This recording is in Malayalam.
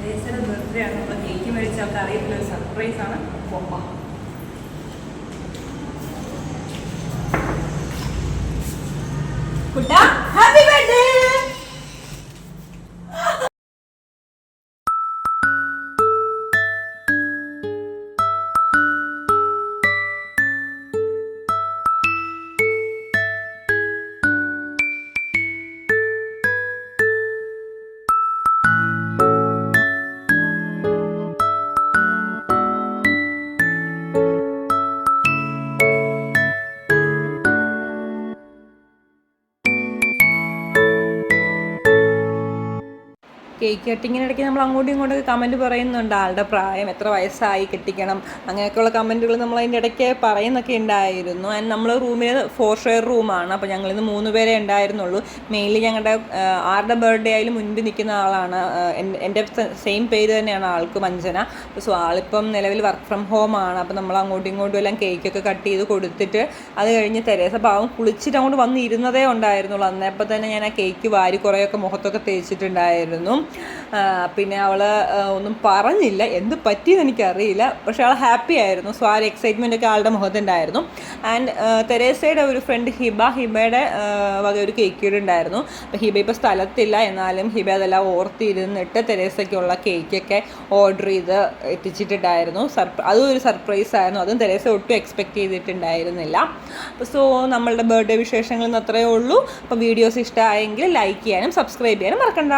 തെരേസയുടെ ബർത്ത്ഡേ ആണ്. നമ്മൾ കേക്ക് മേടിച്ച ആൾക്ക് അറിയത്തില്ല, ഒരു സർപ്രൈസ് ആണ്. കുട്ടാ ഹാപ്പി ബർത്ത്ഡേ. കേക്ക് കട്ടിങ്ങിനിടയ്ക്ക് നമ്മൾ അങ്ങോട്ടും ഇങ്ങോട്ടൊക്കെ കമൻറ്റ് പറയുന്നുണ്ട്, ആളുടെ പ്രായം എത്ര വയസ്സായി കെട്ടിക്കണം അങ്ങനെയൊക്കെയുള്ള കമൻറ്റുകൾ നമ്മൾ അതിൻ്റെ ഇടയ്ക്ക് പറയുന്നൊക്കെ ഉണ്ടായിരുന്നു. ആൻഡ് നമ്മൾ റൂമിൽ 4 ഷെയർ റൂമാണ്. അപ്പോൾ ഞങ്ങളിന്ന് 3 പേരെ ഉണ്ടായിരുന്നുള്ളൂ. മെയിൻലി ഞങ്ങളുടെ ആരുടെ ബർത്ത്ഡേ ആയാലും മുൻപ് നിൽക്കുന്ന ആളാണ്. എൻ്റെ സെയിം പേര് തന്നെയാണ് ആൾക്ക്, മഞ്ജന. സോ ആളിപ്പം നിലവിൽ വർക്ക് ഫ്രം ഹോം ആണ്. അപ്പോൾ നമ്മൾ അങ്ങോട്ടും ഇങ്ങോട്ടും എല്ലാം കേക്കൊക്കെ കട്ട് ചെയ്ത് കൊടുത്തിട്ട് അത് കഴിഞ്ഞ് തെരേസ പാവം കുളിച്ചിട്ട് അങ്ങോട്ട് വന്നിരുന്നതേ ഉണ്ടായിരുന്നുള്ളൂ. അന്നപ്പോൾ തന്നെ ഞാൻ ആ കേക്ക് വാരി കുറേയൊക്കെ മുഖത്തൊക്കെ തേച്ചിട്ടുണ്ടായിരുന്നു. പിന്നെ അവൾ ഒന്നും പറഞ്ഞില്ല, എന്ത് പറ്റിയെന്ന് എനിക്കറിയില്ല. പക്ഷെ അവൾ ഹാപ്പി ആയിരുന്നു. സോ ആ ഒരു എക്സൈറ്റ്മെൻ്റ് ഒക്കെ ആളുടെ മുഖത്തുണ്ടായിരുന്നു. ആൻഡ് തെരേസയുടെ ഒരു ഫ്രണ്ട് ഹിബയുടെ വക ഒരു കേക്ക് ഉണ്ടായിരുന്നു. അപ്പോൾ ഹിബ ഇപ്പോൾ സ്ഥലത്തില്ല, എന്നാലും ഹിബ അതെല്ലാം ഓർത്തിരുന്നിട്ട് തെരേസയ്ക്കുള്ള കേക്കൊക്കെ ഓർഡർ ചെയ്ത് എത്തിച്ചിട്ടുണ്ടായിരുന്നു. അതും ഒരു സർപ്രൈസ് ആയിരുന്നു. അതും തെരേസ ഒട്ടും എക്സ്പെക്റ്റ് ചെയ്തിട്ടുണ്ടായിരുന്നില്ല. സോ നമ്മളുടെ ബർത്ത്ഡേ വിശേഷങ്ങളിൽ നിന്ന് അത്രയേ ഉള്ളൂ. അപ്പോൾ വീഡിയോസ് ഇഷ്ടമായെങ്കിൽ ലൈക്ക് ചെയ്യാനും സബ്സ്ക്രൈബ് ചെയ്യാനും മറക്കണ്ട.